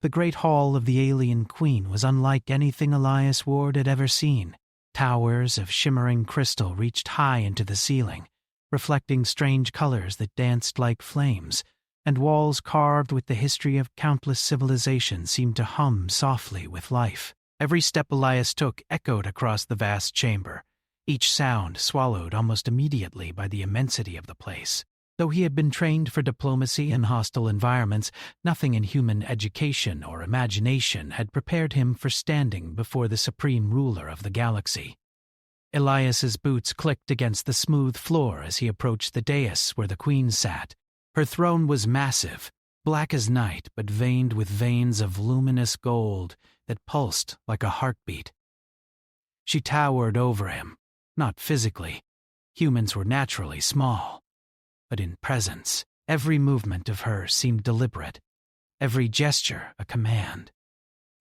The great hall of the alien queen was unlike anything Elias Ward had ever seen. Towers of shimmering crystal reached high into the ceiling, reflecting strange colors that danced like flames, and walls carved with the history of countless civilizations seemed to hum softly with life. Every step Elias took echoed across the vast chamber, each sound swallowed almost immediately by the immensity of the place. Though he had been trained for diplomacy in hostile environments, nothing in human education or imagination had prepared him for standing before the supreme ruler of the galaxy. Elias's boots clicked against the smooth floor as he approached the dais where the queen sat. Her throne was massive, black as night but veined with veins of luminous gold that pulsed like a heartbeat. She towered over him, not physically. Humans were naturally small. But in presence, every movement of her seemed deliberate, every gesture a command.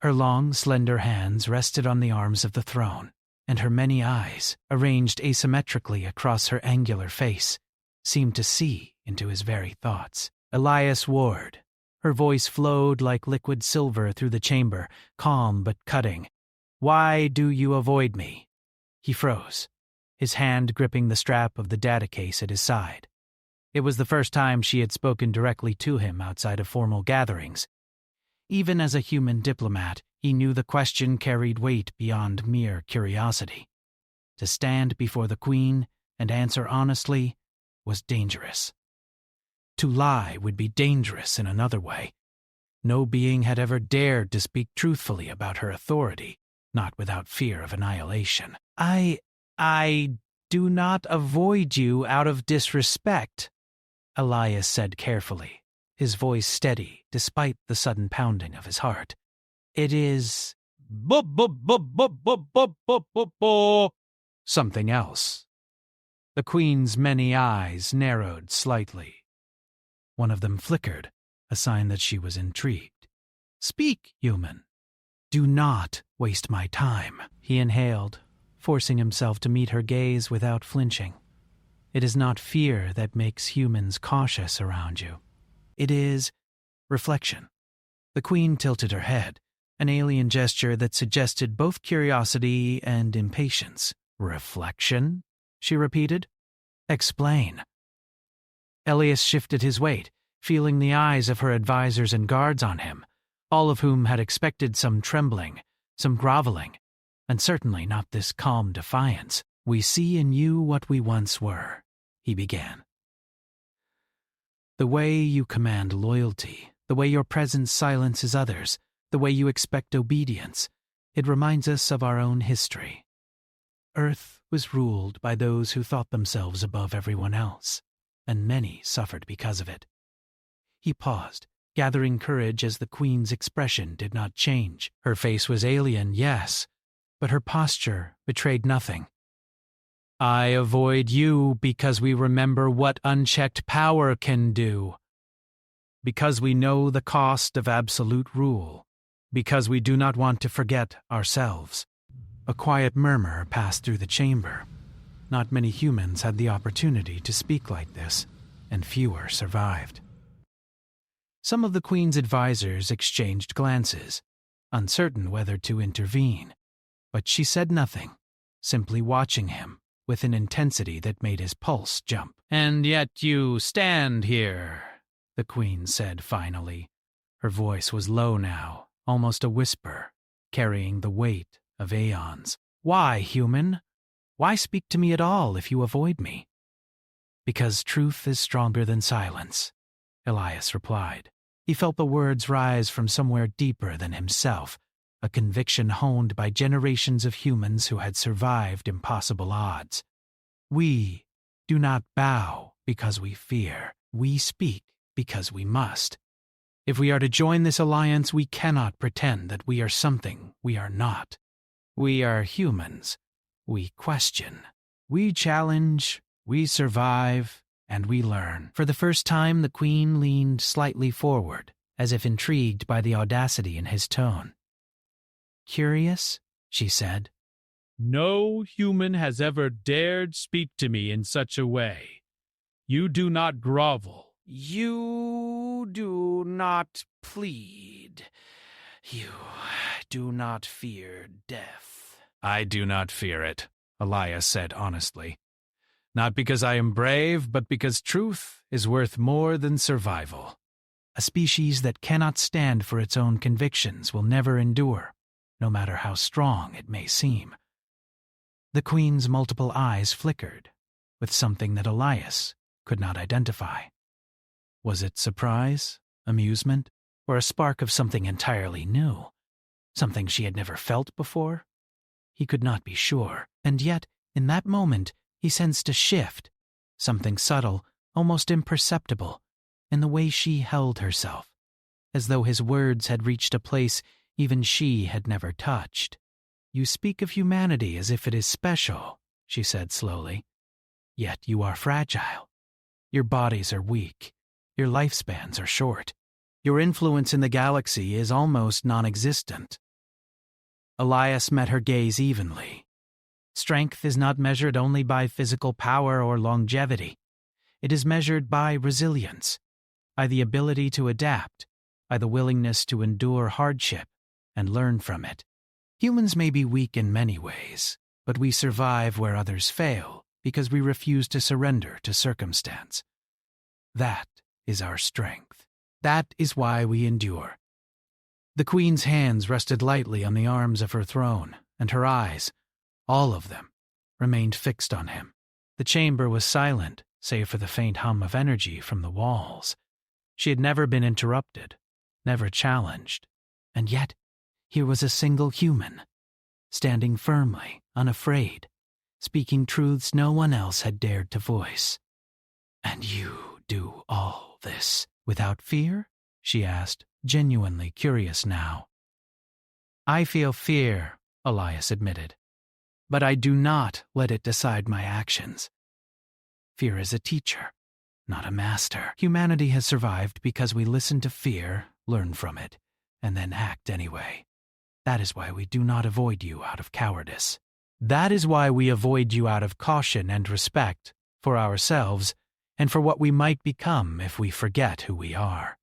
Her long, slender hands rested on the arms of the throne, and her many eyes, arranged asymmetrically across her angular face, seemed to see into his very thoughts. Elias Ward. Her voice flowed like liquid silver through the chamber, calm but cutting. "Why do you avoid me?" He froze, his hand gripping the strap of the data case at his side. It was the first time she had spoken directly to him outside of formal gatherings. Even as a human diplomat, he knew the question carried weight beyond mere curiosity. To stand before the queen and answer honestly was dangerous. To lie would be dangerous in another way. No being had ever dared to speak truthfully about her authority, not without fear of annihilation. I do not avoid you out of disrespect," Elias said carefully, his voice steady despite the sudden pounding of his heart. "It is something else." The queen's many eyes narrowed slightly. One of them flickered, a sign that she was intrigued. "Speak, human." "Do not waste my time," he inhaled, forcing himself to meet her gaze without flinching. "It is not fear that makes humans cautious around you. It is reflection." The queen tilted her head, an alien gesture that suggested both curiosity and impatience. "Reflection?" she repeated. "Explain." Elias shifted his weight, feeling the eyes of her advisors and guards on him, all of whom had expected some trembling, some groveling, and certainly not this calm defiance. "We see in you what we once were," he began. "The way you command loyalty, the way your presence silences others, the way you expect obedience, it reminds us of our own history. Earth was ruled by those who thought themselves above everyone else, and many suffered because of it." He paused, gathering courage as the queen's expression did not change. Her face was alien, yes, but her posture betrayed nothing. "I avoid you because we remember what unchecked power can do. Because we know the cost of absolute rule. Because we do not want to forget ourselves." A quiet murmur passed through the chamber. Not many humans had the opportunity to speak like this, and fewer survived. Some of the queen's advisors exchanged glances, uncertain whether to intervene, but she said nothing, simply watching him with an intensity that made his pulse jump. "And yet you stand here," the queen said finally. Her voice was low now, almost a whisper, carrying the weight of aeons. "Why, human? Why speak to me at all if you avoid me?" "Because truth is stronger than silence," Elias replied. He felt the words rise from somewhere deeper than himself, a conviction honed by generations of humans who had survived impossible odds. "We do not bow because we fear. We speak because we must. If we are to join this alliance, we cannot pretend that we are something we are not. We are humans. We question. We challenge. We survive. And we learn." For the first time, the queen leaned slightly forward, as if intrigued by the audacity in his tone. "Curious?" she said. "No human has ever dared speak to me in such a way. You do not grovel. You do not plead. You do not fear death. I do not fear it, Elias said honestly. Not because I am brave, but because truth is worth more than survival. A species that cannot stand for its own convictions will never endure, no matter how strong it may seem. The Queen's multiple eyes flickered, with something that Elias could not identify. Was it surprise, amusement, or a spark of something entirely new? Something she had never felt before? He could not be sure, and yet, in that moment, he sensed a shift, something subtle, almost imperceptible, in the way she held herself, as though his words had reached a place even she had never touched. You speak of humanity as if it is special, she said slowly. Yet you are fragile. Your bodies are weak. Your lifespans are short. Your influence in the galaxy is almost non-existent. Elias met her gaze evenly. Strength is not measured only by physical power or longevity. It is measured by resilience, by the ability to adapt, by the willingness to endure hardship and learn from it. Humans may be weak in many ways, but we survive where others fail because we refuse to surrender to circumstance. That is our strength. That is why we endure. The Queen's hands rested lightly on the arms of her throne, and her eyes, all of them, remained fixed on him. The chamber was silent, save for the faint hum of energy from the walls. She had never been interrupted, never challenged, and yet here was a single human, standing firmly, unafraid, speaking truths no one else had dared to voice. "And you do all this without fear?" she asked, genuinely curious now. "I feel fear," Elias admitted, "but I do not let it decide my actions. Fear is a teacher, not a master. Humanity has survived because we listen to fear, learn from it, and then act anyway. That is why we do not avoid you out of cowardice. That is why we avoid you out of caution and respect for ourselves and for what we might become if we forget who we are."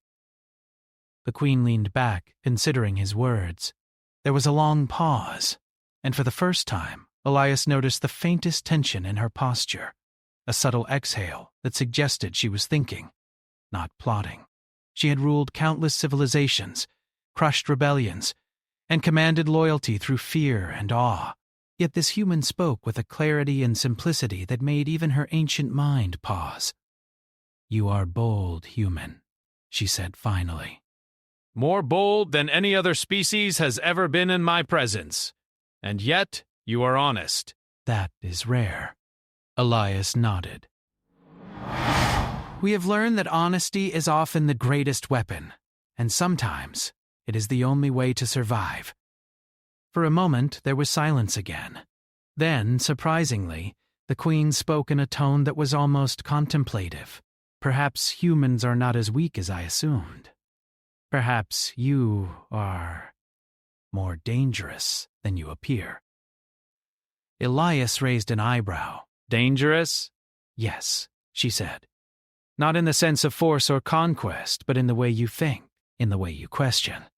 The Queen leaned back, considering his words. There was a long pause, and for the first time, Elias noticed the faintest tension in her posture, a subtle exhale that suggested she was thinking, not plotting. She had ruled countless civilizations, crushed rebellions, and commanded loyalty through fear and awe. Yet this human spoke with a clarity and simplicity that made even her ancient mind pause. "You are bold, human," she said finally. More bold than any other species has ever been in my presence. And yet, you are honest. That is rare. Elias nodded. We have learned that honesty is often the greatest weapon, and sometimes it is the only way to survive. For a moment, there was silence again. Then, surprisingly, the Queen spoke in a tone that was almost contemplative. "Perhaps humans are not as weak as I assumed. Perhaps you are more dangerous than you appear." Elias raised an eyebrow. Dangerous? "Yes," she said. "Not in the sense of force or conquest, but in the way you think, in the way you question,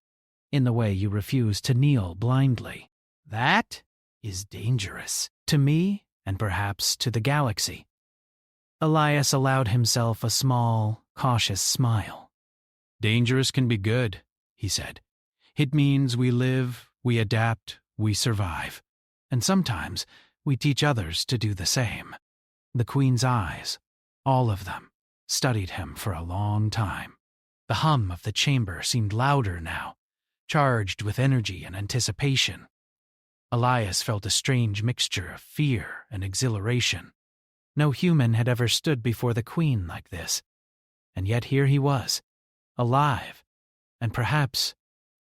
in the way you refuse to kneel blindly. That is dangerous, to me and perhaps to the galaxy." Elias allowed himself a small, cautious smile. "Dangerous can be good," he said. "It means we live, we adapt, we survive. And sometimes we teach others to do the same." The Queen's eyes, all of them, studied him for a long time. The hum of the chamber seemed louder now, charged with energy and anticipation. Elias felt a strange mixture of fear and exhilaration. No human had ever stood before the Queen like this. And yet here he was, alive, and perhaps,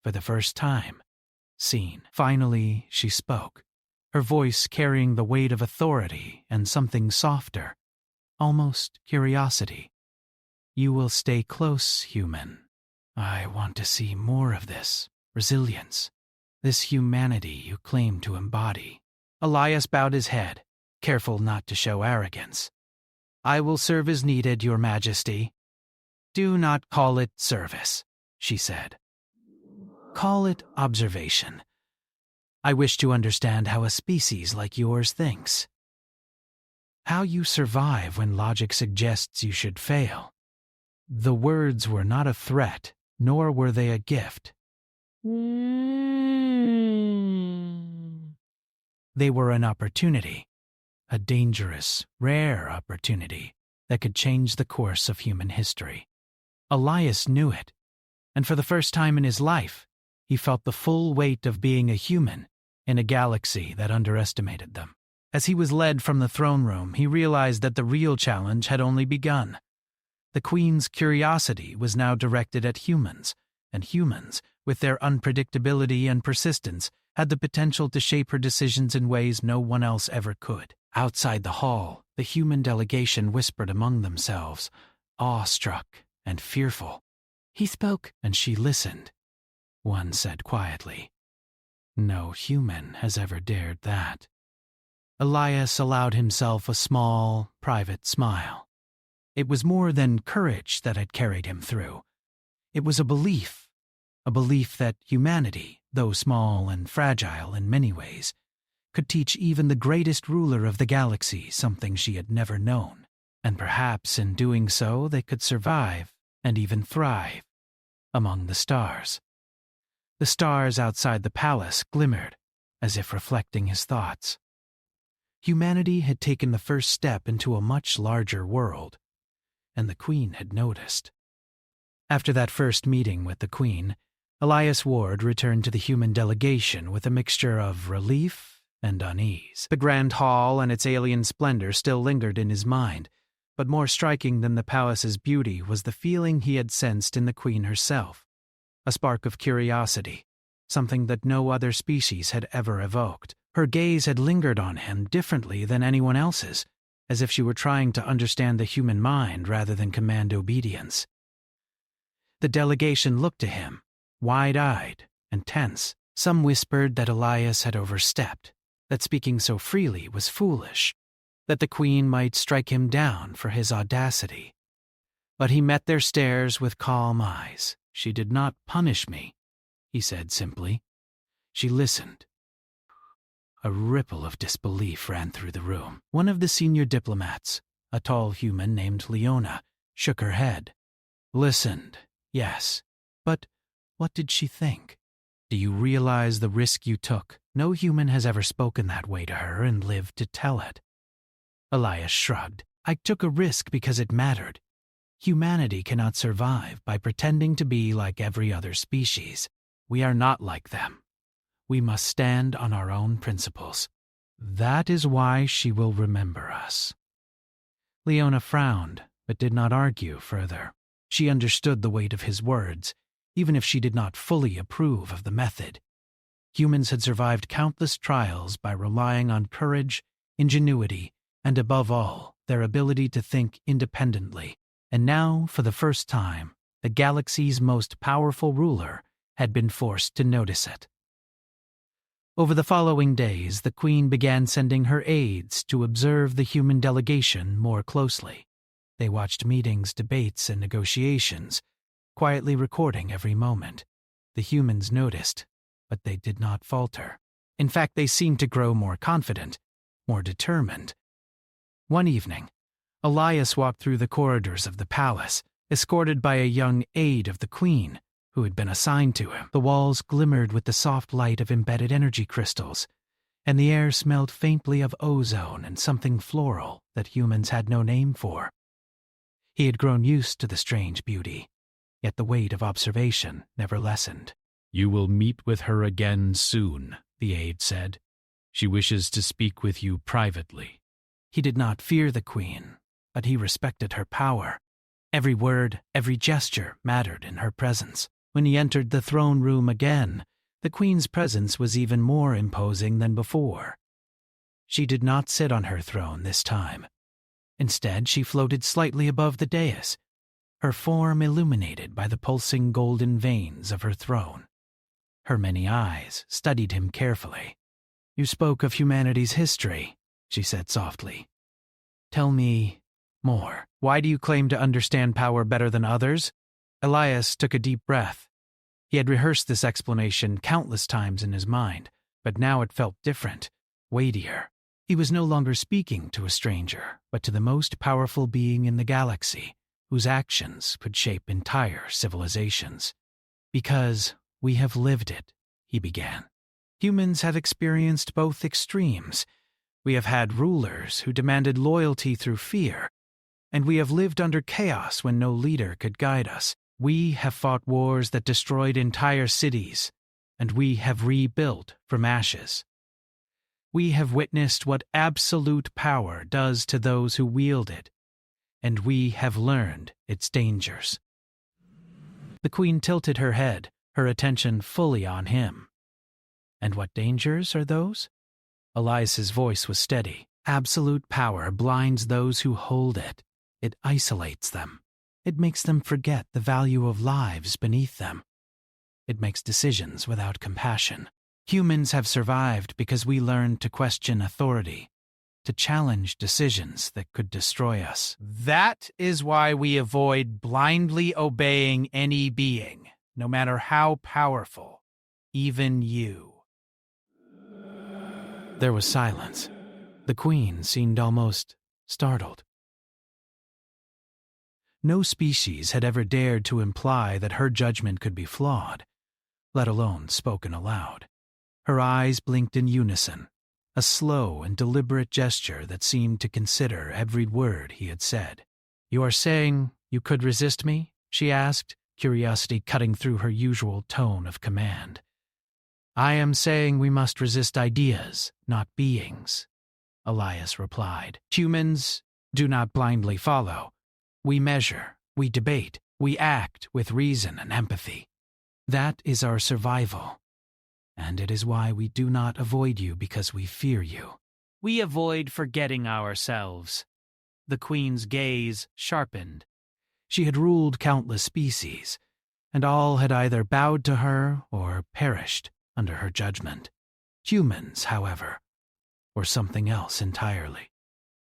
for the first time, seen. Finally, she spoke, her voice carrying the weight of authority and something softer, almost curiosity. "You will stay close, human. I want to see more of this resilience, this humanity you claim to embody." Elias bowed his head, careful not to show arrogance. "I will serve as needed, Your Majesty." "Do not call it service," she said. Call it observation. I wish to understand how a species like yours thinks. How you survive when logic suggests you should fail. The words were not a threat, nor were they a gift. They were an opportunity, a dangerous, rare opportunity that could change the course of human history. Elias knew it, and for the first time in his life, he felt the full weight of being a human in a galaxy that underestimated them. As he was led from the throne room, he realized that the real challenge had only begun. The Queen's curiosity was now directed at humans, and humans, with their unpredictability and persistence, had the potential to shape her decisions in ways no one else ever could. Outside the hall, the human delegation whispered among themselves, awestruck and fearful. He spoke, and she listened. One said quietly, "No human has ever dared that." Elias allowed himself a small, private smile. It was more than courage that had carried him through. It was a belief that humanity, though small and fragile in many ways, could teach even the greatest ruler of the galaxy something she had never known, and perhaps in doing so they could survive and even thrive among the stars. The stars outside the palace glimmered, as if reflecting his thoughts. Humanity had taken the first step into a much larger world, and the Queen had noticed. After that first meeting with the Queen, Elias Ward returned to the human delegation with a mixture of relief and unease. The grand hall and its alien splendor still lingered in his mind, but more striking than the palace's beauty was the feeling he had sensed in the Queen herself, a spark of curiosity, something that no other species had ever evoked. Her gaze had lingered on him differently than anyone else's, as if she were trying to understand the human mind rather than command obedience. The delegation looked to him, wide-eyed and tense. Some whispered that Elias had overstepped, that speaking so freely was foolish, that the Queen might strike him down for his audacity. But he met their stares with calm eyes. "She did not punish me," he said simply. She listened. A ripple of disbelief ran through the room. One of the senior diplomats, a tall human named Leona, shook her head. Listened, yes, but what did she think? Do you realize the risk you took? No human has ever spoken that way to her and lived to tell it. Elias shrugged. I took a risk because it mattered. Humanity cannot survive by pretending to be like every other species. We are not like them. We must stand on our own principles. That is why she will remember us. Leona frowned, but did not argue further. She understood the weight of his words, even if she did not fully approve of the method. Humans had survived countless trials by relying on courage, ingenuity, and above all, their ability to think independently. And now, for the first time, the galaxy's most powerful ruler had been forced to notice it. Over the following days, the Queen began sending her aides to observe the human delegation more closely. They watched meetings, debates, and negotiations, quietly recording every moment. The humans noticed, but they did not falter. In fact, they seemed to grow more confident, more determined. One evening, Elias walked through the corridors of the palace, escorted by a young aide of the Queen, who had been assigned to him. The walls glimmered with the soft light of embedded energy crystals, and the air smelled faintly of ozone and something floral that humans had no name for. He had grown used to the strange beauty, yet the weight of observation never lessened. You will meet with her again soon, the aide said. She wishes to speak with you privately. He did not fear the Queen, but he respected her power. Every word, every gesture mattered in her presence. When he entered the throne room again, the Queen's presence was even more imposing than before. She did not sit on her throne this time. Instead, she floated slightly above the dais, her form illuminated by the pulsing golden veins of her throne. Her many eyes studied him carefully. You spoke of humanity's history, she said softly. Tell me more. Why do you claim to understand power better than others? Elias took a deep breath. He had rehearsed this explanation countless times in his mind, but now it felt different, weightier. He was no longer speaking to a stranger, but to the most powerful being in the galaxy, whose actions could shape entire civilizations. Because we have lived it, he began. Humans have experienced both extremes. We have had rulers who demanded loyalty through fear, and we have lived under chaos when no leader could guide us. We have fought wars that destroyed entire cities, and we have rebuilt from ashes. We have witnessed what absolute power does to those who wield it, and we have learned its dangers. The Queen tilted her head, her attention fully on him. And what dangers are those? Elias's voice was steady. Absolute power blinds those who hold it. It isolates them. It makes them forget the value of lives beneath them. It makes decisions without compassion. Humans have survived because we learned to question authority, to challenge decisions that could destroy us. That is why we avoid blindly obeying any being, no matter how powerful, even you. There was silence. The Queen seemed almost startled. No species had ever dared to imply that her judgment could be flawed, let alone spoken aloud. Her eyes blinked in unison, a slow and deliberate gesture that seemed to consider every word he had said. "You are saying you could resist me?" she asked, curiosity cutting through her usual tone of command. "I am saying we must resist ideas, not beings," Elias replied. "Humans do not blindly follow. We measure, we debate, we act with reason and empathy. That is our survival. And it is why we do not avoid you because we fear you. We avoid forgetting ourselves." The Queen's gaze sharpened. She had ruled countless species, and all had either bowed to her or perished under her judgment. Humans, however, were something else entirely.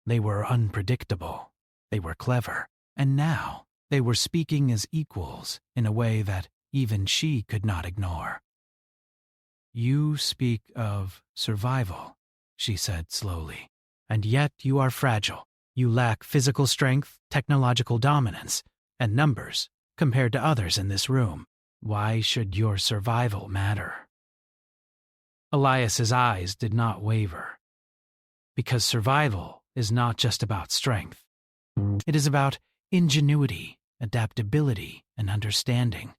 They were unpredictable. They were clever. And now they were speaking as equals in a way that even she could not ignore. "You speak of survival," she said slowly, "and yet you are fragile. You lack physical strength, technological dominance, and numbers compared to others in this room. Why should your survival matter?" Elias's eyes did not waver. Because survival is not just about strength. It is about ingenuity, adaptability, and understanding.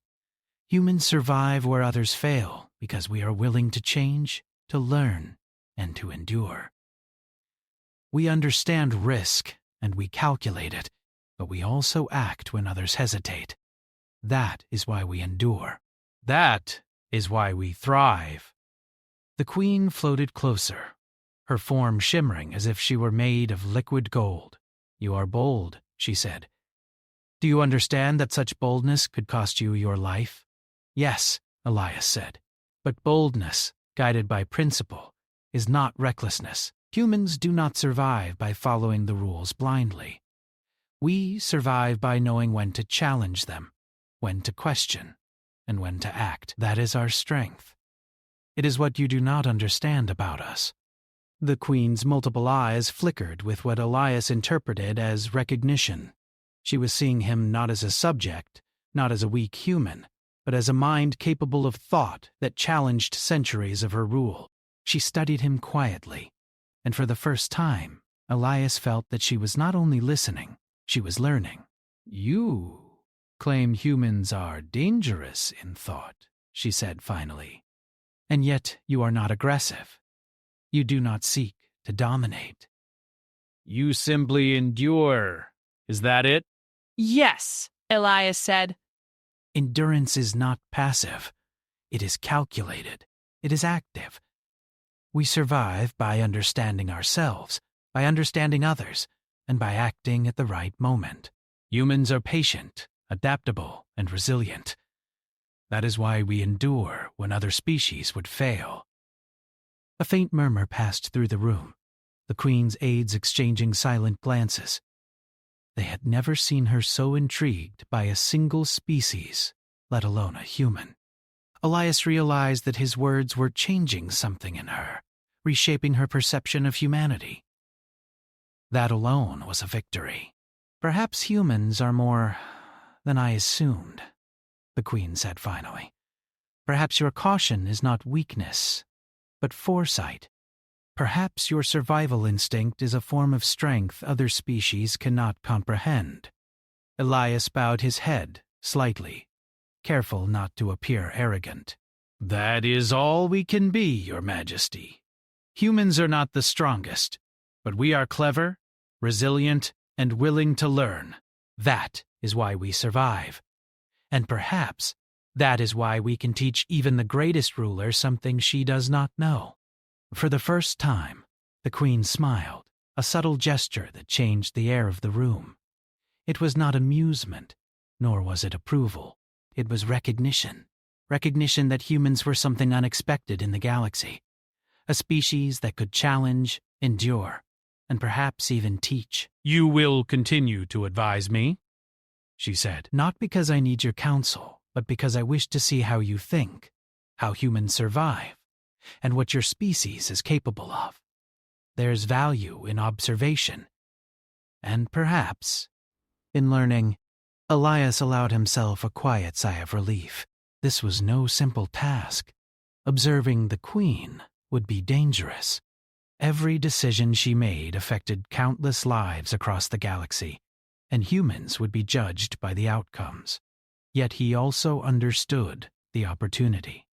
Humans survive where others fail because we are willing to change, to learn, and to endure. We understand risk, and we calculate it, but we also act when others hesitate. That is why we endure. That is why we thrive. The Queen floated closer, her form shimmering as if she were made of liquid gold. "You are bold," she said. "Do you understand that such boldness could cost you your life?" "Yes," Elias said. "But boldness, guided by principle, is not recklessness. Humans do not survive by following the rules blindly. We survive by knowing when to challenge them, when to question, and when to act. That is our strength. It is what you do not understand about us." The Queen's multiple eyes flickered with what Elias interpreted as recognition. She was seeing him not as a subject, not as a weak human, but as a mind capable of thought that challenged centuries of her rule. She studied him quietly, and for the first time, Elias felt that she was not only listening, she was learning. "You claim humans are dangerous in thought," she said finally. "And yet you are not aggressive. You do not seek to dominate. You simply endure. Is that it?" "Yes," Elias said. "Endurance is not passive. It is calculated. It is active. We survive by understanding ourselves, by understanding others, and by acting at the right moment. Humans are patient, adaptable, and resilient. That is why we endure when other species would fail." A faint murmur passed through the room, the Queen's aides exchanging silent glances. They had never seen her so intrigued by a single species, let alone a human. Elias realized that his words were changing something in her, reshaping her perception of humanity. That alone was a victory. "Perhaps humans are more than I assumed," the Queen said finally. "Perhaps your caution is not weakness, but foresight. Perhaps your survival instinct is a form of strength other species cannot comprehend." Elias bowed his head slightly, careful not to appear arrogant. "That is all we can be, Your Majesty. Humans are not the strongest, but we are clever, resilient, and willing to learn. That is why we survive. And perhaps that is why we can teach even the greatest ruler something she does not know." For the first time, the Queen smiled, a subtle gesture that changed the air of the room. It was not amusement, nor was it approval. It was recognition. Recognition that humans were something unexpected in the galaxy. A species that could challenge, endure, and perhaps even teach. "You will continue to advise me," she said. "Not because I need your counsel, but because I wish to see how you think, how humans survive, and what your species is capable of. There's value in observation, and perhaps in learning." Elias allowed himself a quiet sigh of relief. This was no simple task. Observing the Queen would be dangerous. Every decision she made affected countless lives across the galaxy, and humans would be judged by the outcomes. Yet he also understood the opportunity.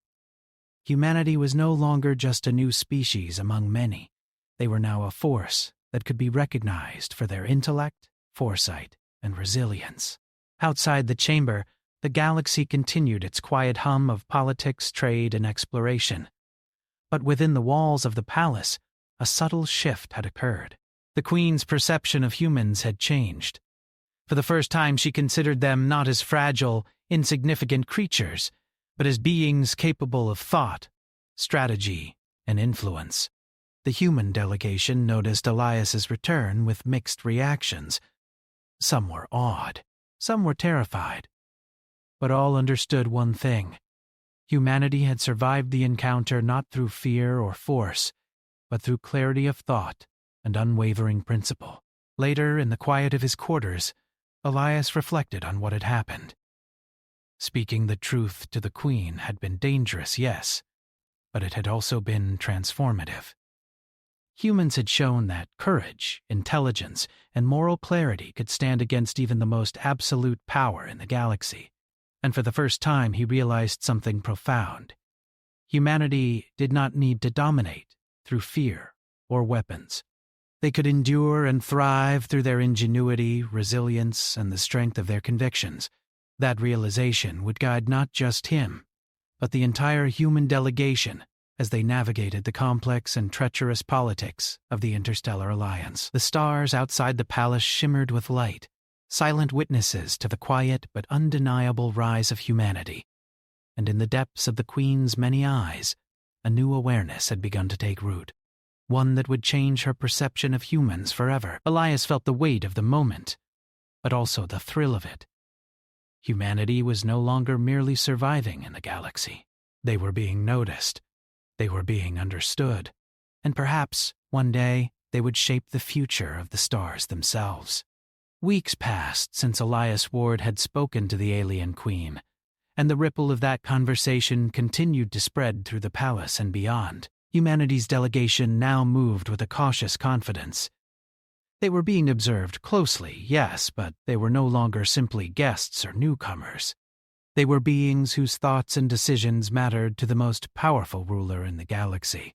Humanity was no longer just a new species among many. They were now a force that could be recognized for their intellect, foresight, and resilience. Outside the chamber, the galaxy continued its quiet hum of politics, trade, and exploration. But within the walls of the palace, a subtle shift had occurred. The Queen's perception of humans had changed. For the first time, she considered them not as fragile, insignificant creatures, but as beings capable of thought, strategy, and influence. The human delegation noticed Elias's return with mixed reactions. Some were awed, some were terrified. But all understood one thing. Humanity had survived the encounter not through fear or force, but through clarity of thought and unwavering principle. Later, in the quiet of his quarters, Elias reflected on what had happened. Speaking the truth to the Queen had been dangerous, yes, but it had also been transformative. Humans had shown that courage, intelligence, and moral clarity could stand against even the most absolute power in the galaxy. And for the first time he realized something profound. Humanity did not need to dominate through fear or weapons. They could endure and thrive through their ingenuity, resilience, and the strength of their convictions. That realization would guide not just him, but the entire human delegation as they navigated the complex and treacherous politics of the Interstellar Alliance. The stars outside the palace shimmered with light, silent witnesses to the quiet but undeniable rise of humanity. And in the depths of the Queen's many eyes, a new awareness had begun to take root, one that would change her perception of humans forever. Elias felt the weight of the moment, but also the thrill of it. Humanity was no longer merely surviving in the galaxy. They were being noticed. They were being understood. And perhaps, one day, they would shape the future of the stars themselves. Weeks passed since Elias Ward had spoken to the alien Queen, and the ripple of that conversation continued to spread through the palace and beyond. Humanity's delegation now moved with a cautious confidence. They were being observed closely, yes, but they were no longer simply guests or newcomers. They were beings whose thoughts and decisions mattered to the most powerful ruler in the galaxy.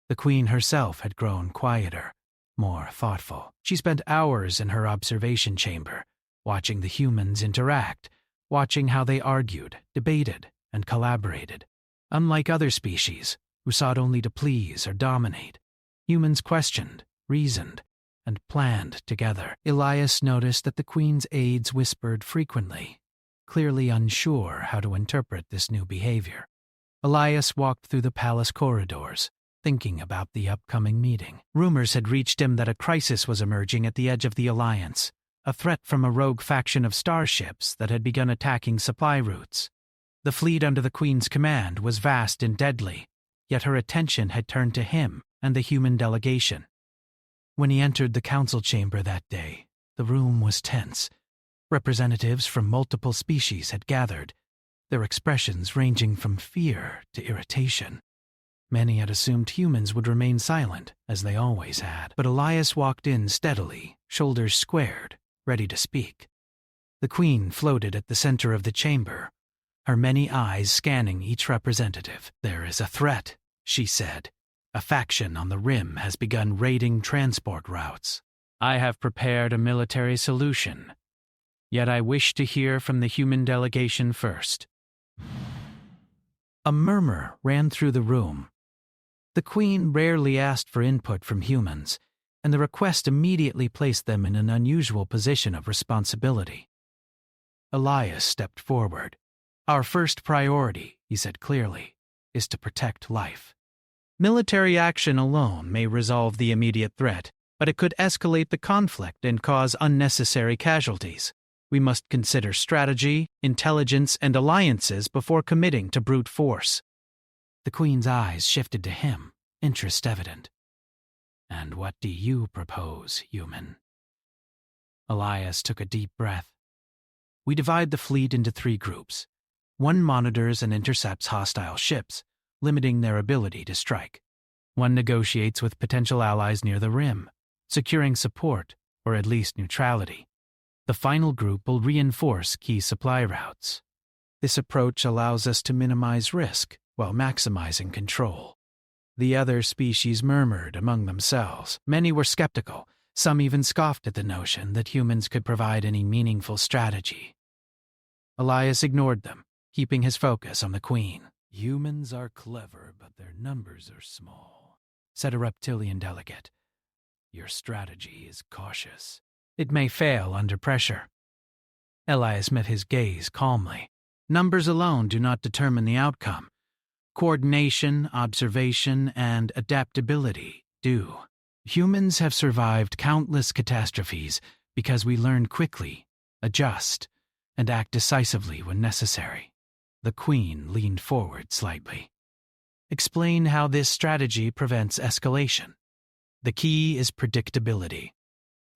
The Queen herself had grown quieter, more thoughtful. She spent hours in her observation chamber, watching the humans interact, watching how they argued, debated, and collaborated. Unlike other species, who sought only to please or dominate, humans questioned, reasoned, and planned together. Elias noticed that the Queen's aides whispered frequently, clearly unsure how to interpret this new behavior. Elias walked through the palace corridors, thinking about the upcoming meeting. Rumors had reached him that a crisis was emerging at the edge of the Alliance, a threat from a rogue faction of starships that had begun attacking supply routes. The fleet under the Queen's command was vast and deadly, yet her attention had turned to him and the human delegation. When he entered the council chamber that day, the room was tense. Representatives from multiple species had gathered, their expressions ranging from fear to irritation. Many had assumed humans would remain silent, as they always had, but Elias walked in steadily, shoulders squared, ready to speak. The Queen floated at the center of the chamber, her many eyes scanning each representative. "There is a threat," she said. "A faction on the rim has begun raiding transport routes. I have prepared a military solution, yet I wish to hear from the human delegation first." A murmur ran through the room. The Queen rarely asked for input from humans, and the request immediately placed them in an unusual position of responsibility. Elias stepped forward. "Our first priority," he said clearly, "is to protect life. Military action alone may resolve the immediate threat, but it could escalate the conflict and cause unnecessary casualties. We must consider strategy, intelligence, and alliances before committing to brute force." The Queen's eyes shifted to him, interest evident. "And what do you propose, human?" Elias took a deep breath. "We divide the fleet into 3 groups. One monitors and intercepts hostile ships, limiting their ability to strike. One negotiates with potential allies near the rim, securing support, or at least neutrality. The final group will reinforce key supply routes. This approach allows us to minimize risk while maximizing control." The other species murmured among themselves. Many were skeptical. Some even scoffed at the notion that humans could provide any meaningful strategy. Elias ignored them, keeping his focus on the Queen. "Humans are clever, but their numbers are small," said a reptilian delegate. "Your strategy is cautious. It may fail under pressure." Elias met his gaze calmly. "Numbers alone do not determine the outcome. Coordination, observation, and adaptability do. Humans have survived countless catastrophes because we learn quickly, adjust, and act decisively when necessary." The Queen leaned forward slightly. "Explain how this strategy prevents escalation." "The key is predictability,"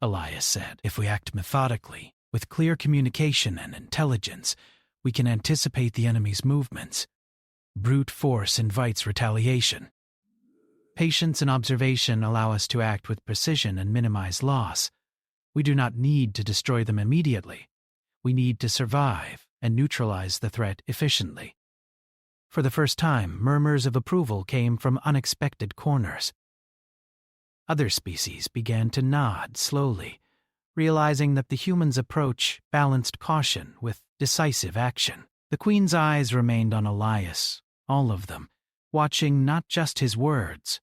Elias said. "If we act methodically, with clear communication and intelligence, we can anticipate the enemy's movements. Brute force invites retaliation. Patience and observation allow us to act with precision and minimize loss. We do not need to destroy them immediately. We need to survive and neutralize the threat efficiently." For the first time, murmurs of approval came from unexpected corners. Other species began to nod slowly, realizing that the human's approach balanced caution with decisive action. The Queen's eyes remained on Elias, all of them, watching not just his words,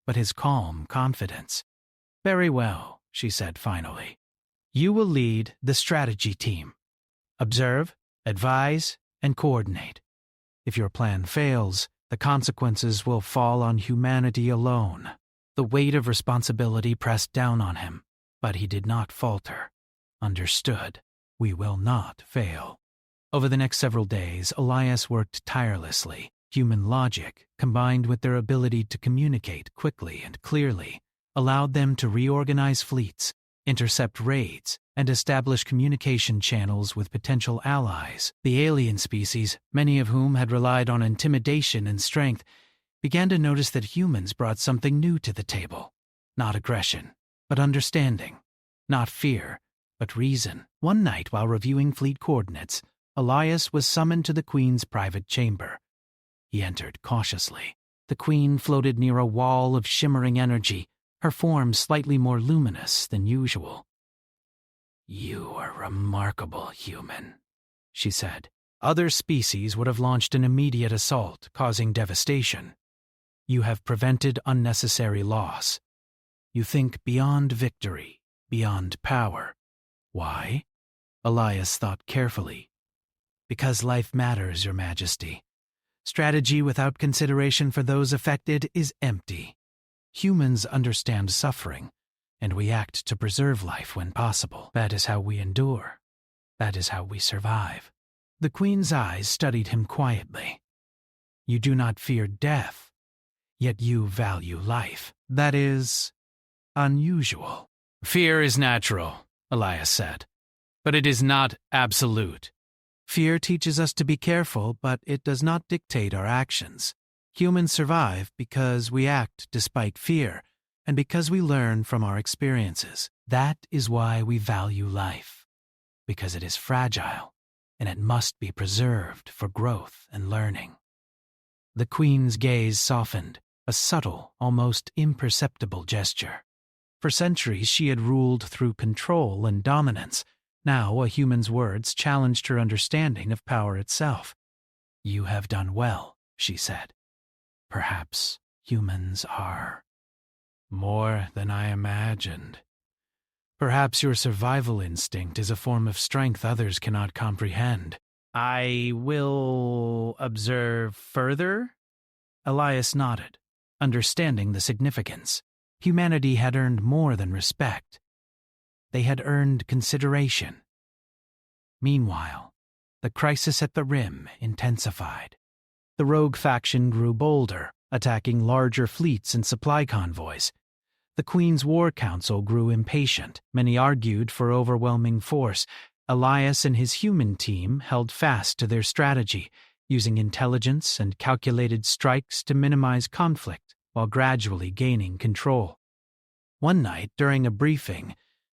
but his calm confidence. "Very well," she said finally. "You will lead the strategy team. Observe, advise, and coordinate. If your plan fails, the consequences will fall on humanity alone." The weight of responsibility pressed down on him, but he did not falter. "Understood. We will not fail." Over the next several days, Elias worked tirelessly. Human logic, combined with their ability to communicate quickly and clearly, allowed them to reorganize fleets, intercept raids, and establish communication channels with potential allies. The alien species, many of whom had relied on intimidation and strength, began to notice that humans brought something new to the table. Not aggression, but understanding. Not fear, but reason. One night, while reviewing fleet coordinates, Elias was summoned to the Queen's private chamber. He entered cautiously. The Queen floated near a wall of shimmering energy, her form slightly more luminous than usual. "You are remarkable, human," she said. "Other species would have launched an immediate assault, causing devastation. You have prevented unnecessary loss. You think beyond victory, beyond power. Why?" Elias thought carefully. "Because life matters, Your Majesty. Strategy without consideration for those affected is empty. Humans understand suffering, and we act to preserve life when possible. That is how we endure. That is how we survive." The Queen's eyes studied him quietly. You do not fear death, yet you value life. That is unusual. Fear is natural, Elias said, but it is not absolute. Fear teaches us to be careful, but it does not dictate our actions. Humans survive because we act despite fear, and because we learn from our experiences. That is why we value life, because it is fragile, and it must be preserved for growth and learning. The Queen's gaze softened, a subtle, almost imperceptible gesture. For centuries she had ruled through control and dominance. Now a human's words challenged her understanding of power itself. You have done well, she said. Perhaps humans are more than I imagined. Perhaps your survival instinct is a form of strength others cannot comprehend. I will observe further? Elias nodded, understanding the significance. Humanity had earned more than respect. They had earned consideration. Meanwhile, the crisis at the Rim intensified. The rogue faction grew bolder, attacking larger fleets and supply convoys. The Queen's War Council grew impatient. Many argued for overwhelming force. Elias and his human team held fast to their strategy, using intelligence and calculated strikes to minimize conflict while gradually gaining control. One night, during a briefing,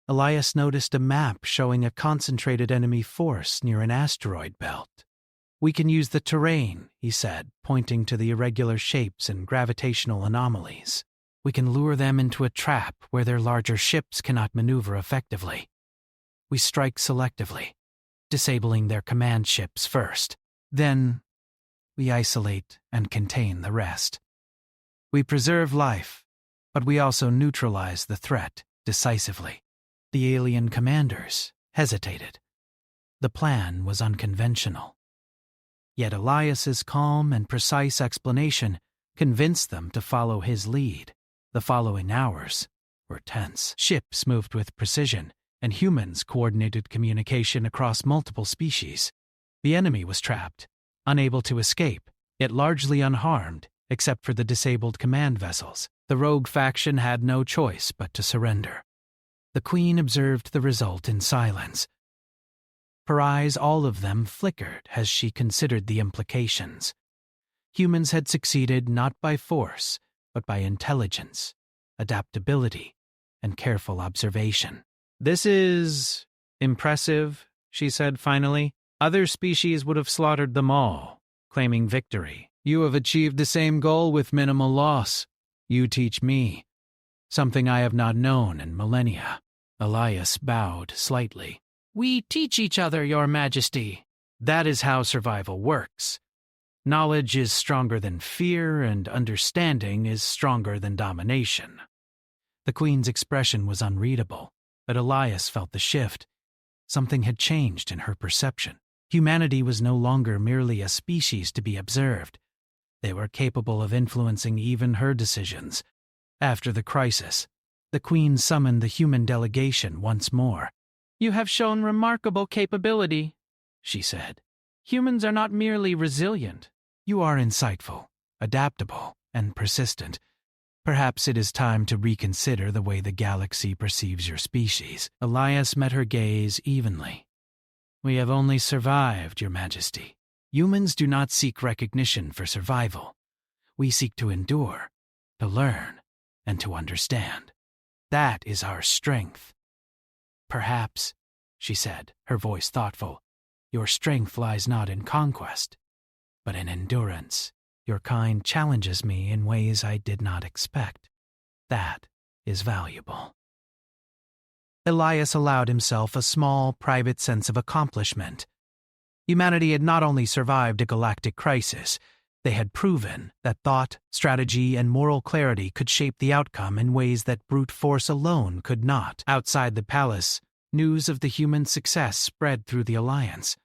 Elias noticed a map showing a concentrated enemy force near an asteroid belt. We can use the terrain, he said, pointing to the irregular shapes and gravitational anomalies. We can lure them into a trap where their larger ships cannot maneuver effectively. We strike selectively, disabling their command ships first. Then, we isolate and contain the rest. We preserve life, but we also neutralize the threat decisively. The alien commanders hesitated. The plan was unconventional. Yet Elias's calm and precise explanation convinced them to follow his lead. The following hours were tense. Ships moved with precision, and humans coordinated communication across multiple species. The enemy was trapped, unable to escape, yet largely unharmed, except for the disabled command vessels. The rogue faction had no choice but to surrender. The Queen observed the result in silence. Her eyes, all of them, flickered as she considered the implications. Humans had succeeded not by force, but by intelligence, adaptability, and careful observation. This is impressive, she said finally. Other species would have slaughtered them all, claiming victory. You have achieved the same goal with minimal loss. You teach me something I have not known in millennia. Elias bowed slightly. We teach each other, Your Majesty. That is how survival works. Knowledge is stronger than fear, and understanding is stronger than domination. The Queen's expression was unreadable, but Elias felt the shift. Something had changed in her perception. Humanity was no longer merely a species to be observed. They were capable of influencing even her decisions. After the crisis, the Queen summoned the human delegation once more. You have shown remarkable capability, she said. Humans are not merely resilient. You are insightful, adaptable, and persistent. Perhaps it is time to reconsider the way the galaxy perceives your species. Elias met her gaze evenly. We have only survived, Your Majesty. Humans do not seek recognition for survival. We seek to endure, to learn, and to understand. That is our strength. Perhaps, she said, her voice thoughtful, your strength lies not in conquest, but in endurance. Your kind challenges me in ways I did not expect. That is valuable. Elias allowed himself a small, private sense of accomplishment. Humanity had not only survived a galactic crisis, they had proven that thought, strategy, and moral clarity could shape the outcome in ways that brute force alone could not. Outside the palace, news of the human success spread through the Alliance.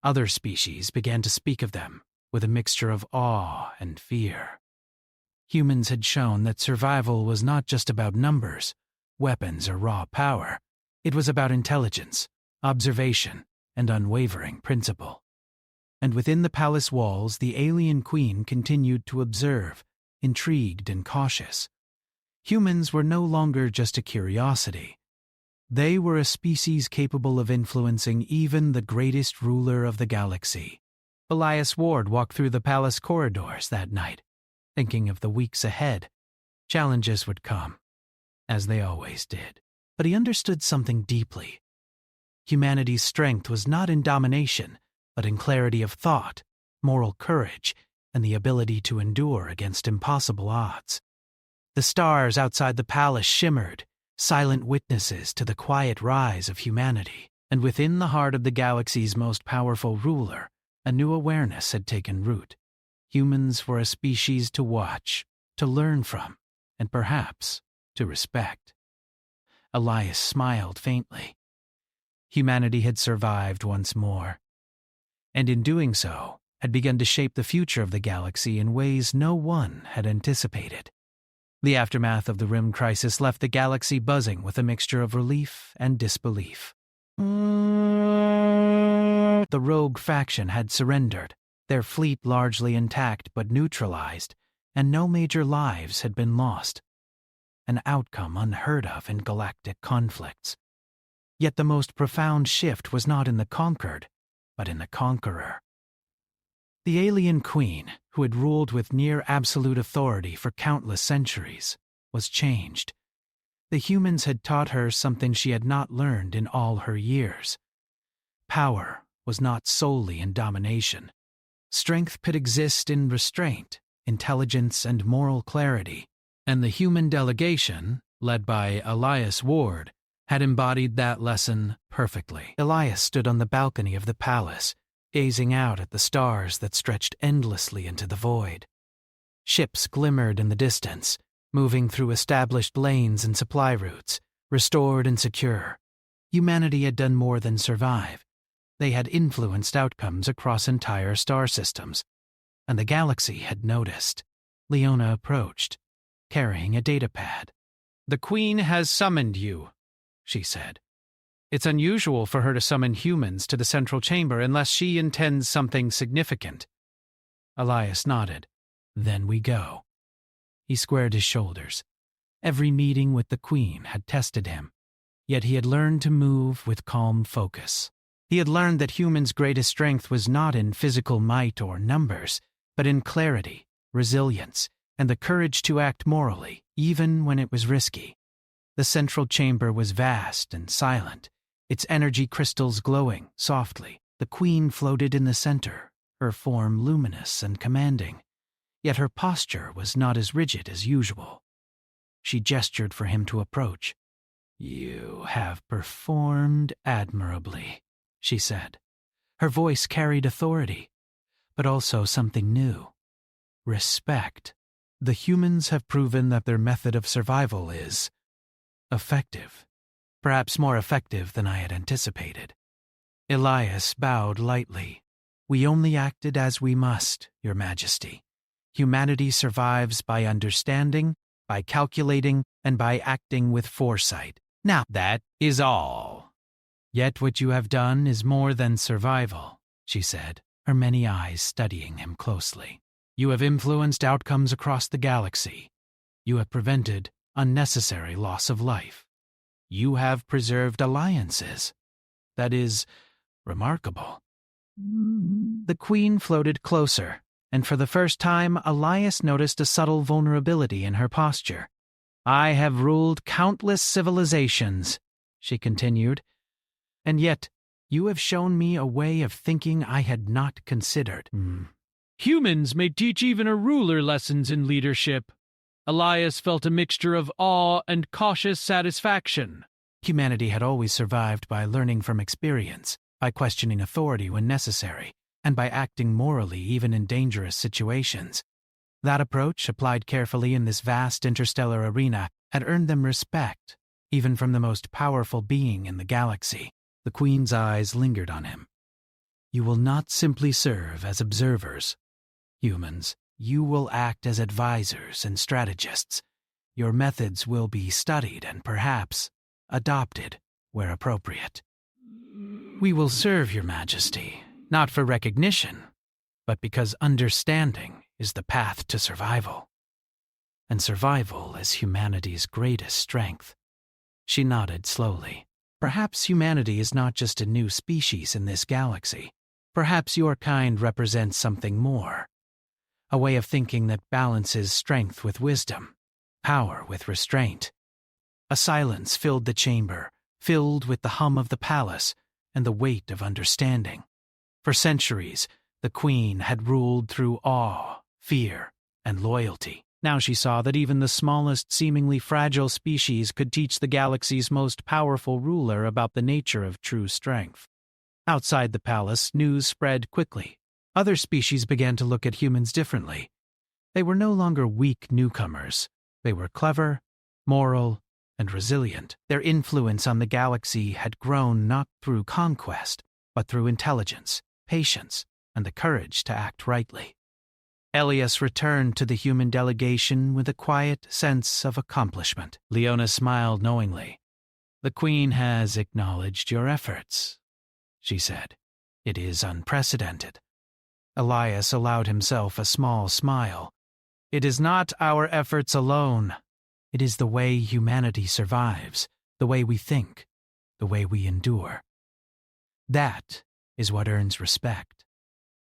Other species began to speak of them with a mixture of awe and fear. Humans had shown that survival was not just about numbers, weapons, or raw power. It was about intelligence, observation, and unwavering principle. And within the palace walls, the alien queen continued to observe, intrigued and cautious. Humans were no longer just a curiosity. They were a species capable of influencing even the greatest ruler of the galaxy. Elias Ward walked through the palace corridors that night, thinking of the weeks ahead. Challenges would come, as they always did. But he understood something deeply. Humanity's strength was not in domination, but in clarity of thought, moral courage, and the ability to endure against impossible odds. The stars outside the palace shimmered, silent witnesses to the quiet rise of humanity. And within the heart of the galaxy's most powerful ruler, a new awareness had taken root. Humans were a species to watch, to learn from, and perhaps to respect. Elias smiled faintly. Humanity had survived once more, and in doing so, had begun to shape the future of the galaxy in ways no one had anticipated. The aftermath of the Rim Crisis left the galaxy buzzing with a mixture of relief and disbelief. The rogue faction had surrendered, their fleet largely intact but neutralized, and no major lives had been lost. An outcome unheard of in galactic conflicts. Yet the most profound shift was not in the conquered, but in the conqueror. The alien queen, who had ruled with near absolute authority for countless centuries, was changed. The humans had taught her something she had not learned in all her years. Power was not solely in domination. Strength could exist in restraint, intelligence, and moral clarity, and the human delegation, led by Elias Ward, had embodied that lesson perfectly. Elias stood on the balcony of the palace, gazing out at the stars that stretched endlessly into the void. Ships glimmered in the distance, moving through established lanes and supply routes, restored and secure. Humanity had done more than survive. They had influenced outcomes across entire star systems, and the galaxy had noticed. Leona approached, carrying a datapad. "The Queen has summoned you," she said. "It's unusual for her to summon humans to the central chamber unless she intends something significant." Elias nodded. "Then we go." He squared his shoulders. Every meeting with the Queen had tested him, yet he had learned to move with calm focus. He had learned that humans' greatest strength was not in physical might or numbers, but in clarity, resilience, and the courage to act morally, even when it was risky. The central chamber was vast and silent, its energy crystals glowing softly. The Queen floated in the center, her form luminous and commanding, yet her posture was not as rigid as usual. She gestured for him to approach. "You have performed admirably," she said. Her voice carried authority, but also something new. Respect. The humans have proven that their method of survival is effective. Perhaps more effective than I had anticipated. Elias bowed lightly. "We only acted as we must, Your Majesty. Humanity survives by understanding, by calculating, and by acting with foresight. Now, "That is all." "Yet what you have done is more than survival," she said, her many eyes studying him closely. "You have influenced outcomes across the galaxy. You have prevented unnecessary loss of life. You have preserved alliances. That is remarkable." The Queen floated closer, and for the first time Elias noticed a subtle vulnerability in her posture. "I have ruled countless civilizations," she continued, "and yet you have shown me a way of thinking I had not considered." "Humans may teach even a ruler lessons in leadership." Elias felt a mixture of awe and cautious satisfaction. Humanity had always survived by learning from experience, by questioning authority when necessary, and by acting morally even in dangerous situations. That approach, applied carefully in this vast interstellar arena, had earned them respect, even from the most powerful being in the galaxy. The Queen's eyes lingered on him. "You will not simply serve as observers, humans. You will act as advisors and strategists. Your methods will be studied and perhaps adopted where appropriate. We will serve Your Majesty, not for recognition, but because understanding is the path to survival. And survival is humanity's greatest strength. She nodded slowly. Perhaps humanity is not just a new species in this galaxy. Perhaps your kind represents something more. A way of thinking that balances strength with wisdom, power with restraint. A silence filled the chamber, filled with the hum of the palace and the weight of understanding. For centuries, the queen had ruled through awe, fear, and loyalty. Now she saw that even the smallest, seemingly fragile species could teach the galaxy's most powerful ruler about the nature of true strength. Outside the palace, news spread quickly. Other species began to look at humans differently. They were no longer weak newcomers. They were clever, moral, and resilient. Their influence on the galaxy had grown not through conquest, but through intelligence, patience, and the courage to act rightly. Elias returned to the human delegation with a quiet sense of accomplishment. Leona smiled knowingly. "The Queen has acknowledged your efforts," she said. "It is unprecedented." Elias allowed himself a small smile. "It is not our efforts alone. It is the way humanity survives, the way we think, the way we endure. That is what earns respect,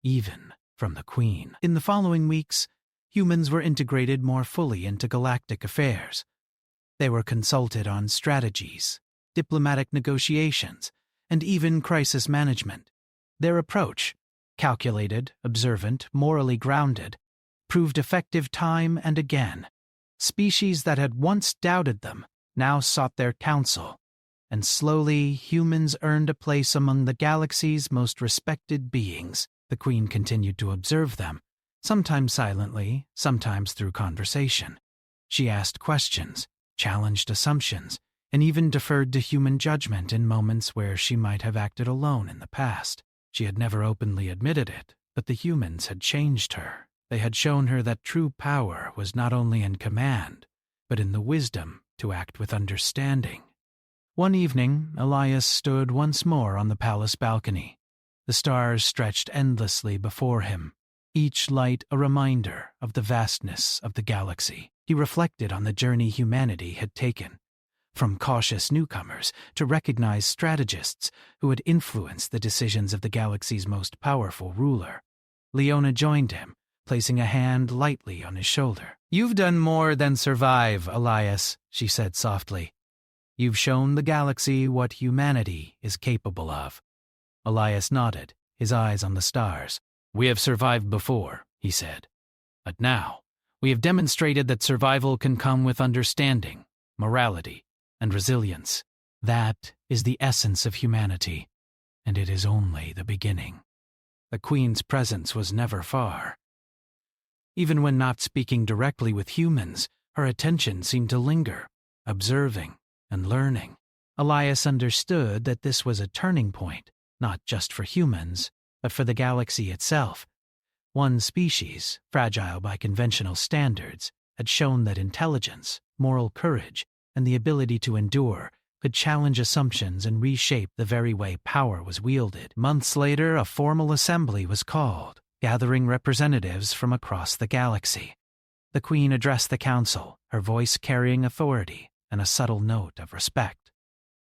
even from the Queen." In the following weeks, humans were integrated more fully into galactic affairs. They were consulted on strategies, diplomatic negotiations, and even crisis management. Their approach, calculated, observant, morally grounded, proved effective time and again. Species that had once doubted them now sought their counsel, and slowly humans earned a place among the galaxy's most respected beings. The Queen continued to observe them, sometimes silently, sometimes through conversation. She asked questions, challenged assumptions, and even deferred to human judgment in moments where she might have acted alone in the past. She had never openly admitted it, but the humans had changed her. They had shown her that true power was not only in command, but in the wisdom to act with understanding. One evening, Elias stood once more on the palace balcony. The stars stretched endlessly before him, each light a reminder of the vastness of the galaxy. He reflected on the journey humanity had taken, from cautious newcomers to recognized strategists who had influenced the decisions of the galaxy's most powerful ruler. Leona joined him, placing a hand lightly on his shoulder. "You've done more than survive, Elias," she said softly. "You've shown the galaxy what humanity is capable of." Elias nodded, his eyes on the stars. "We have survived before," he said. "But now, we have demonstrated that survival can come with understanding, morality, and resilience. That is the essence of humanity, and it is only the beginning." The Queen's presence was never far. Even when not speaking directly with humans, her attention seemed to linger, observing and learning. Elias understood that this was a turning point, not just for humans, but for the galaxy itself. One species, fragile by conventional standards, had shown that intelligence, moral courage, and the ability to endure could challenge assumptions and reshape the very way power was wielded. Months later, a formal assembly was called, gathering representatives from across the galaxy. The Queen addressed the council, her voice carrying authority and a subtle note of respect.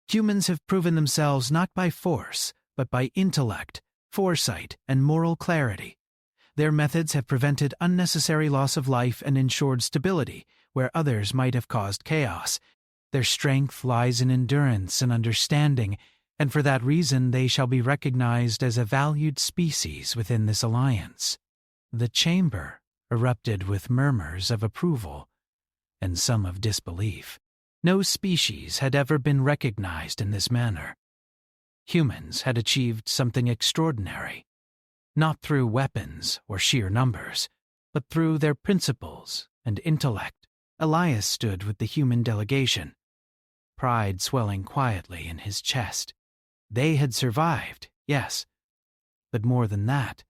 "Humans have proven themselves not by force, but by intellect, foresight, and moral clarity. Their methods have prevented unnecessary loss of life and ensured stability where others might have caused chaos. Their strength lies in endurance and understanding, and for that reason they shall be recognized as a valued species within this alliance." The chamber erupted with murmurs of approval and some of disbelief. No species had ever been recognized in this manner. Humans had achieved something extraordinary, not through weapons or sheer numbers, but through their principles and intellect. Elias stood with the human delegation, pride swelling quietly in his chest. They had survived, yes, but more than that,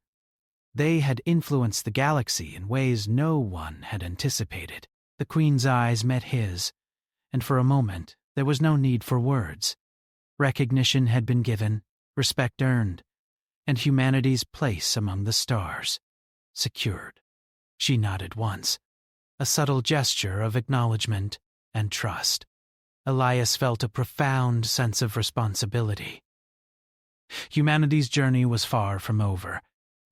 they had influenced the galaxy in ways no one had anticipated. The Queen's eyes met his, and for a moment there was no need for words. Recognition had been given, respect earned, and humanity's place among the stars secured. She nodded once, a subtle gesture of acknowledgement and trust. Elias felt a profound sense of responsibility. Humanity's journey was far from over,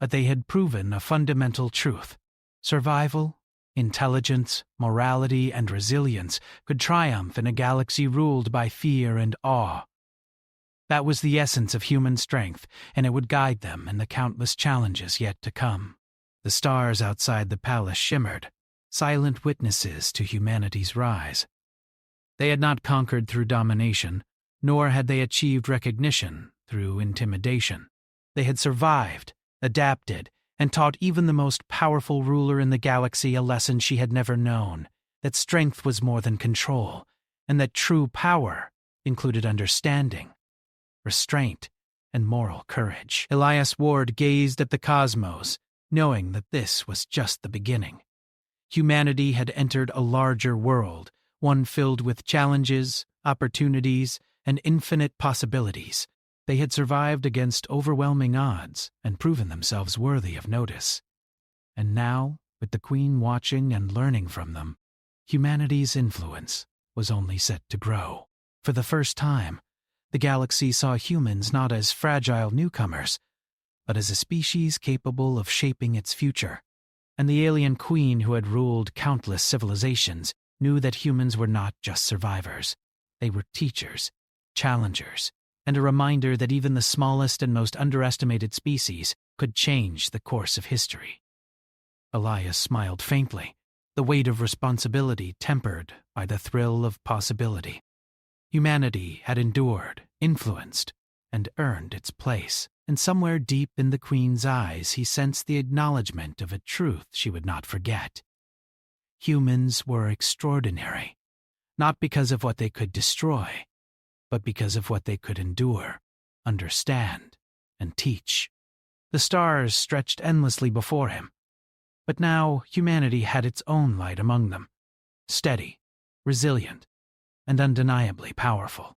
but they had proven a fundamental truth. Survival, intelligence, morality, and resilience could triumph in a galaxy ruled by fear and awe. That was the essence of human strength, and it would guide them in the countless challenges yet to come. The stars outside the palace shimmered, silent witnesses to humanity's rise. They had not conquered through domination, nor had they achieved recognition through intimidation. They had survived, adapted, and taught even the most powerful ruler in the galaxy a lesson she had never known, that strength was more than control, and that true power included understanding, restraint, and moral courage. Elias Ward gazed at the cosmos, knowing that this was just the beginning. Humanity had entered a larger world, one filled with challenges, opportunities, and infinite possibilities. They had survived against overwhelming odds and proven themselves worthy of notice. And now, with the Queen watching and learning from them, humanity's influence was only set to grow. For the first time, the galaxy saw humans not as fragile newcomers, but as a species capable of shaping its future. And the alien queen who had ruled countless civilizations knew that humans were not just survivors. They were teachers, challengers, and a reminder that even the smallest and most underestimated species could change the course of history. Elias smiled faintly, the weight of responsibility tempered by the thrill of possibility. Humanity had endured, influenced, and earned its place, and somewhere deep in the Queen's eyes he sensed the acknowledgement of a truth she would not forget. Humans were extraordinary, not because of what they could destroy, but because of what they could endure, understand, and teach. The stars stretched endlessly before him, but now humanity had its own light among them, steady, resilient, and undeniably powerful.